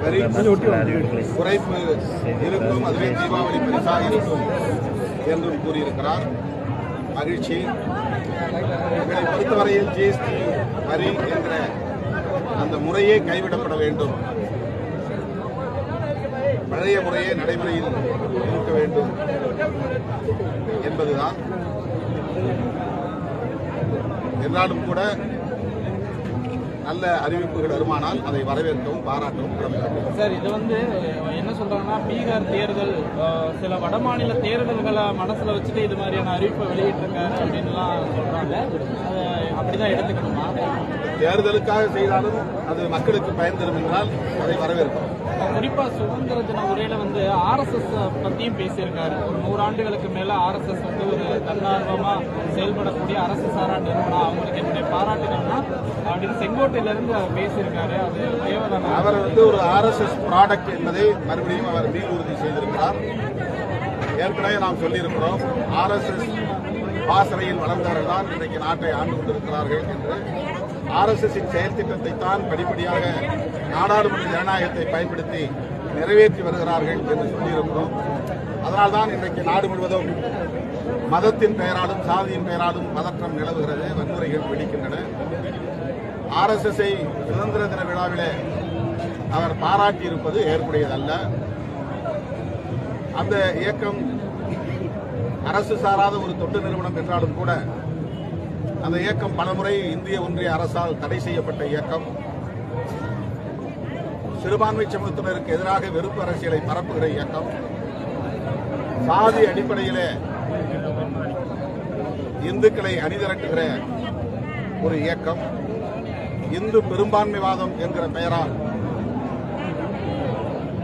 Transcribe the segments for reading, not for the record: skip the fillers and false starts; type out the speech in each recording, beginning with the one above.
வரி குறைப்பு இருக்கும், அதுவே தீபாவளி பரிசாக இருக்கும் என்றும் கூறியிருக்கிறார். மகிழ்ச்சி. எங்களை பொறுத்தவரையில் ஜிஎஸ்டி வரி என்ற அந்த முறையே கைவிடப்பட வேண்டும், பழைய முறையே நடைமுறையில் இருக்க வேண்டும் என்பதுதான். என்றாலும் கூட நல்ல அறிவிப்புகள் வருமானால் அதை வரவேற்கவும் பாராட்டவும் கடமைப்பட்டது. சார், இது என்ன சொல்றாங்கன்னா, பீகார் தேர்தல் சில வடமாநில தேர்தல்களை மனசுல வச்சுட்டு இது மாதிரியான அறிவிப்பை வெளியிட்டிருக்காரு அப்படின்லாம் சொல்றாங்க. அப்படிதான் எடுத்துக்கணுமா? தேர்தலுக்காக செய்தாலும் அது மக்களுக்கு பயன் தரும் என்றால் அதை வரவேற்கும். குறிப்பா சுதந்திர தின உரையில RSS பத்தியும் பேசியிருக்காரு. ஒரு 100 ஆண்டுகளுக்கு மேல RSS ஒரு தன்னார்வமா செயல்படக்கூடிய அரசு சாரா நிறுவனம், அவங்களுக்கு என்னுடைய பாராட்டுகள்னா அப்படின்னு செங்கோட்டையில இருந்து பேசியிருக்காரு. அது தேவையான அவர் ஒரு RSS ப்ராடக்ட் என்பதை மறுபடியும் அவர் மீள் உறுதி செய்திருக்கிறார். ஏற்கனவே நாம் சொல்லியிருக்கிறோம், RSS பாசறையில் வளர்ந்தவர்கள் தான் இன்றைக்கு நாட்டை ஆண்டு கொண்டிருக்கிறார்கள் என்று. RSSின் செயல் திட்டத்தை தான் படிப்படியாக நாடாளுமன்ற ஜனநாயகத்தை பயன்படுத்தி நிறைவேற்றி வருகிறார்கள் என்று சொல்லியிருக்கிறோம். அதனால்தான் இன்றைக்கு நாடு முழுவதும் மதத்தின் பெயராலும் சாதியின் பெயராலும் பதற்றம் நிலவுகிறது, வன்முறைகள் வெடிக்கின்றன. RSSஐ சுதந்திர தின விழாவிலே அவர் பாராட்டியிருப்பது ஏற்புடையதல்ல. அந்த இயக்கம் அரசு சாராத ஒரு தொண்டு நிறுவனம் என்றாலும் கூட அந்த இயக்கம் பலமுறை இந்திய ஒன்றிய அரசால் தடை செய்யப்பட்ட இயக்கம். சிறுபான்மை சமூகத்தினருக்கு எதிராக வெறுப்பு அரசியலை பரப்புகிற இயக்கம். சாதி அடிப்படையிலே இந்துக்களை அணிதிரட்டுகிற ஒரு இயக்கம். இந்து பெரும்பான்மைவாதம் என்கிற பெயரால்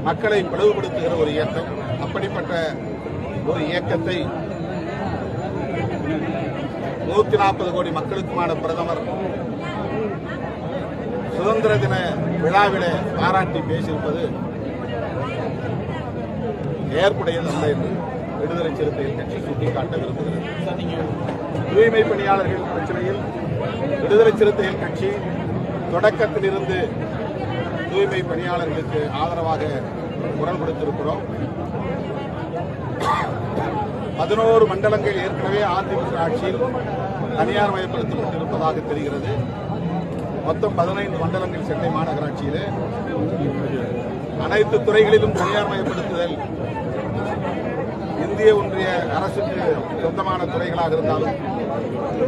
மக்களை பிளவுபடுத்துகிற ஒரு இயக்கம். அப்படிப்பட்ட ஒரு இயக்கத்தை 140 கோடி மக்களுக்குமான பிரதமர் சுதந்திர தின விழாவிலே பாராட்டி பேசியிருப்பது ஏற்புடையதல்ல என்று விடுதலை சிறுத்தைகள் கட்சி சுட்டிக்காட்ட விரும்புகிறது. தூய்மை பணியாளர்கள் பிரச்சனையில் விடுதலை சிறுத்தைகள் கட்சி தொடக்கத்திலிருந்து தூய்மை பணியாளர்களுக்கு ஆதரவாக குரல் கொடுத்திருக்கிறோம். 11 மண்டலங்கள் ஏற்கனவே அதிமுக ஆட்சியில் தனியார் மயப்படுத்தப்பட்டிருப்பதாக தெரிகிறது. மொத்தம் 15 மண்டலங்கள் சென்னை மாநகராட்சியிலே. அனைத்து துறைகளிலும் தனியார் மயப்படுத்துதல் இந்திய ஒன்றிய அரசுக்கு சொந்தமான துறைகளாக இருந்தாலும்,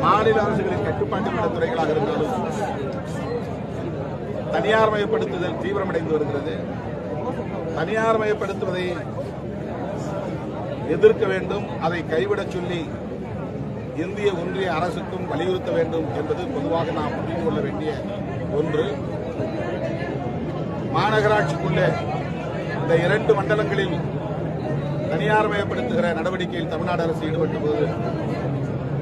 மாநில அரசுகளின் கட்டுப்பாட்டில் உள்ள துறைகளாக இருந்தாலும் தனியார் மயப்படுத்துதல் தீவிரமடைந்து வருகிறது. தனியார் மயப்படுத்துவதை எதிர்க்க வேண்டும், அதை கைவிடச் சொல்லி இந்திய ஒன்றிய அரசுக்கும் வலியுறுத்த வேண்டும் என்பது பொதுவாக நாம் புரிந்து கொள்ள வேண்டிய ஒன்று. மாநகராட்சிக்குள்ளே இந்த 2 மண்டலங்களில் தனியார் மயப்படுத்துகிற நடவடிக்கையில் தமிழ்நாடு அரசு ஈடுபட்ட போது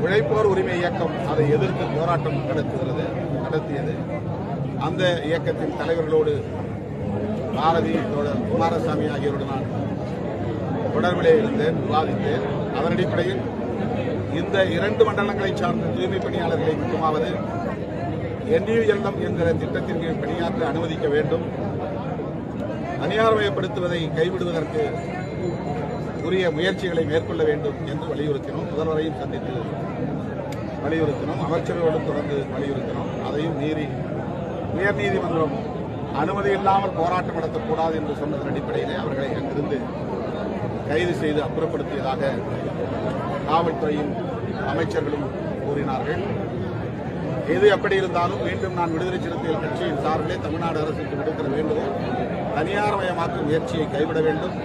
உழைப்போர் உரிமை இயக்கம் அதை எதிர்த்து போராட்டம் நடத்தியது. அந்த இயக்கத்தின் தலைவர்களோடு பாரதி தோழர் குமாரசாமி ஆகியோரோடு நான் தொடர்பிலே இருந்தேன், விவாதித்தேன். அதன் அடிப்படையில் இந்த 2 மண்டலங்களை சார்ந்த தூய்மை பணியாளர்களை மட்டுமாவது NULM என்கிற திட்டத்தின் கீழ் பணியாற்ற அனுமதிக்க வேண்டும். தனியார் மயப்படுத்துவதை கைவிடுவதற்கு உரிய முயற்சிகளை மேற்கொள்ள வேண்டும் என்று வலியுறுத்தினோம். முதல்வரையும் சந்தித்து வலியுறுத்தினோம், அமைச்சரோடும் தொடர்ந்து வலியுறுத்தினோம். அதையும் மீறி உயர்நீதிமன்றம் அனுமதி இல்லாமல் போராட்டம் நடத்தக்கூடாது என்று சொன்னதன் அடிப்படையிலே அவர்களை அங்கிருந்து கைது செய்து அப்புறப்படுத்தியதாக காவல்துறையின் அமைச்சர்களும் கூறினார்கள். எது எப்படி இருந்தாலும் மீண்டும் நான் விடுதலை சிறுத்தைகள் கட்சியின் சார்பிலே தமிழ்நாடு அரசுக்கு விடுக்கிற வேண்டுகோள், தனியார் மயமாக்கும் முயற்சியை கைவிட வேண்டும்.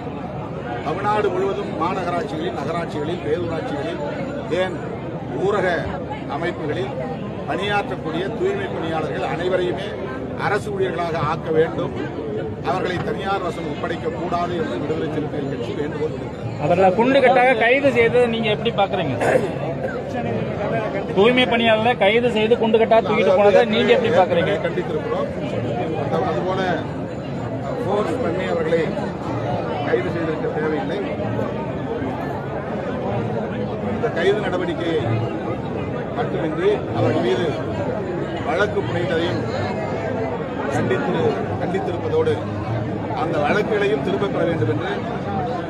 தமிழ்நாடு முழுவதும் மாநகராட்சிகளில், நகராட்சிகளில், பேரூராட்சிகளில், ஏன் ஊரக அமைப்புகளில் பணியாற்றக்கூடிய தூய்மை பணியாளர்கள் அனைவரையுமே அரசு ஊழியர்களாக ஆக்க வேண்டும். அவர்களை தனியார் வசம் ஒப்படைக்க கூடாது என்று விடுதலை சிறுத்தைகள் கட்சி வேண்டுகோள் விடுக்கிறது. அவர்களை குண்டு கட்டாக கைது செய்தது நீங்க எப்படி பாக்குறீங்க? தூய்மை பணியாளர்களை கைது செய்து குண்டு கட்டாக தூக்கிட்டு போனதை நீங்க எப்படி பாக்குறீங்க? கண்டித்திருக்கிறோம். அதுபோல போர்ஸ் பண்ணி அவர்களை கைது செய்திருக்க தேவையில்லை. இந்த கைது நடவடிக்கையை மட்டுமின்றி அவர்கள் மீது வழக்கு புனைந்ததையும் கண்டித்திருப்பதோடு அந்த வழக்குகளையும் திரும்பப் பெற வேண்டும் என்று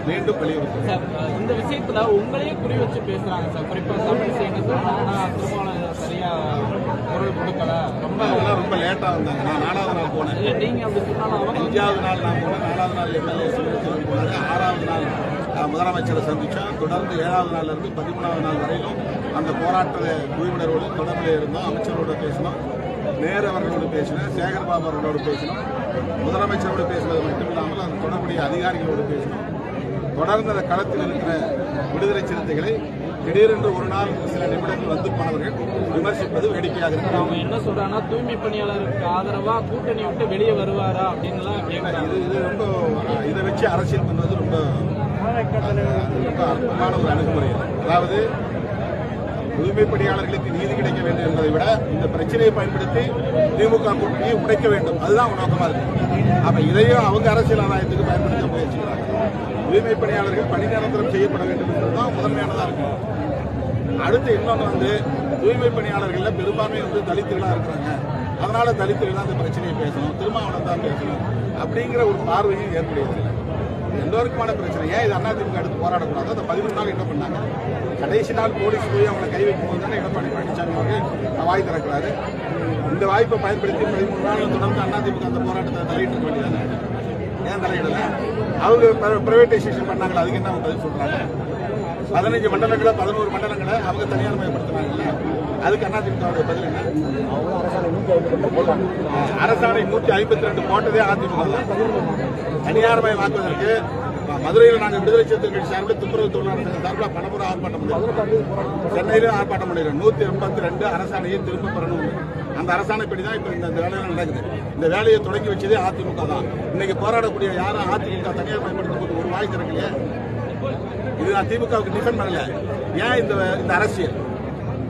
மீண்டும் வலியுறுத்துகிறேன். சார், இந்த விஷயத்துல உங்களையே குறி வச்சு பேசுறாங்க சார். குறிப்பா தமிழிசை என்ன சொல்றாங்கன்னா, திருமாவளவன் சரியா குரல் கொடுக்கல, ரொம்ப லேட்டா வந்தாங்க. நான் 4வது நாள் போனேன். நீங்க அப்படி சொன்னாலும் அவங்க 5வது நாள் நான் போனேன், 4வது நாள் எம்எல்ஏ சுமந்திரன் போனாரு, 6வது நாள் முதலமைச்சரை சந்திச்சோம். தொடர்ந்து 7வது நாள்ல இருந்து 13வது நாள் வரையிலும் அந்த போராட்ட குழுவினரோடு தொடர்பில் இருந்தோம். அமைச்சரோடு பேசினோம், நேரு அவர்களோடு பேசினோம், சேகர்பாபு அவர்களோடு பேசினோம், முதலமைச்சரோடு பேசினது மட்டும் இல்லாமல் அந்த தொடர்புடைய அதிகாரிகளோடு பேசினோம். தொடர்ந்து அந்த களத்தில் இருக்கிற விடுதலை சிறுத்தைகளை திடீரென்று ஒரு நாள் சில நிமிடங்கள் வந்து போனவர்கள் விமர்சிப்பது வேடிக்கையாக இருக்கிறது. அவங்க என்ன சொல்றாங்கன்னா, தூய்மை பணியாளருக்கு ஆதரவா கூட்டணி விட்டு வெளியே வருவாரா அப்படின்லாம் கேட்கறாங்க. இது ரொம்ப இதை வச்சு அரசியல் பண்ணுவது ரொம்ப அற்பமான ஒரு அணுகுமுறை. அதாவது தூய்மை பணியாளர்களுக்கு நீதி கிடைக்க வேண்டும் என்பதை விட இந்த பிரச்சனையை பயன்படுத்தி திமுக கூட்டணியை உடைக்க வேண்டும், அதுதான் நோக்கமா இருக்கு. அப்ப இதையும் அவங்க அரசியல் ஆதாயத்துக்கு பயன்படுத்த முயற்சிக்கிறாங்க. தூய்மை பணியாளர்கள் பணி நிரந்தரம் செய்யப்பட வேண்டும் என்பதுதான் முதன்மையானதா இருக்கு. அடுத்து இன்னொன்று தூய்மை பணியாளர்கள் பெரும்பான்மை தலித்துகளா இருக்கிறாங்க, அதனால தலித்துகள் தான் இந்த பிரச்சனையை பேசணும், திருமாவளவன் தான் பேசணும் அப்படிங்கிற ஒரு பார்வையும் ஏற்படுகிறது. எல்லோருக்குமான பிரச்சனை. ஏன் இது அதிமுக எடுத்து போராடக்கூடாது? அந்த 13 நாள் என்ன பண்ணாங்க? கடைசி நாள் போலீஸ் போய் அவங்களை கை வைக்கும் போது தானே எடப்பாடி பழனிசாமி அவர்கள் வாய் திறக்கிறாரு. இந்த வாய்ப்பை பயன்படுத்தி 13 நாள் தொடர்ந்து அதிமுக அந்த போராட்டத்தை தலையிட்டு வேண்டியதானே? ஏன் தலையிடல? அவங்க பிரைவேடைசேஷன் பண்ணாங்களா? அதுக்கு என்ன பதில் சொல்றாங்க? 15 மண்டலங்களை 11 மண்டலங்களை அவங்க தனியார் மயப்படுத்தினாங்கல்ல, அதுக்கு அதிமுக பதில் என்ன? அரசாணை 152 போட்டதே அதிமுக. தனியார் மயமாக்குவதற்கு மதுரையில் நாங்கள் விடுதலை சிறுத்தைகள் சார்பில் துப்புரவு தொழிலாளர்கள் சார்பில் பணமுறை ஆர்ப்பாட்டம் பண்ணிருக்கோம். சென்னையிலும் ஆர்ப்பாட்டம் பண்ணிருக்கோம். 182 அரசாணையை திரும்ப பெறணும். அந்த அரசாணைப்படி தான் இப்ப இந்த வேலையெல்லாம் நடக்குது. இந்த வேலையை தொடங்கி வச்சதே அதிமுக தான். இன்னைக்கு போராடக்கூடிய யாரும் அதிமுக தனியார் பயன்படுத்தும் போது ஒரு வாய் திறக்கலையே. இது நான் திமுகவுக்கு டிஃபெண்ட் பண்ணல. ஏன் இந்த அரசியல்?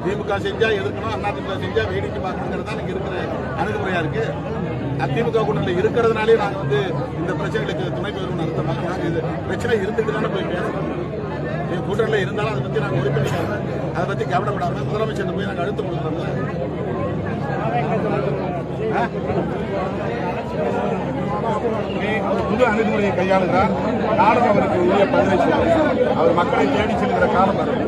திமுக செஞ்சா எதிர்க்கணும், அதிமுக செஞ்சா வேடிக்கை பார்க்கணுங்கிறது தான் இங்க இருக்கிற அணுகுமுறையா இருக்கு. அதிமுக கூட்டணியில் இருக்கிறதுனாலே நாங்கள் இந்த பிரச்சனைகளுக்கு துணை பெறுவோம்னு அர்த்தமாக நாங்கள் இது பிரச்சனை இருந்துட்டு தானே போய் பேசணும். கூட்டணியில் இருந்தாலும் அதை பற்றி நாங்கள் உறுப்பினர் அதை பற்றி கவலைப்படாம முதலமைச்சர் போய் நாங்கள் அழுத்தம் கொடுக்குறோம்ல. புது அணுகுமுறையை கையாளுகிறார். நானும் அவருக்கு உரிய பதிலை சொல்கிறேன். அவர் மக்களை தேடி செல்கிற காலம் வரும்.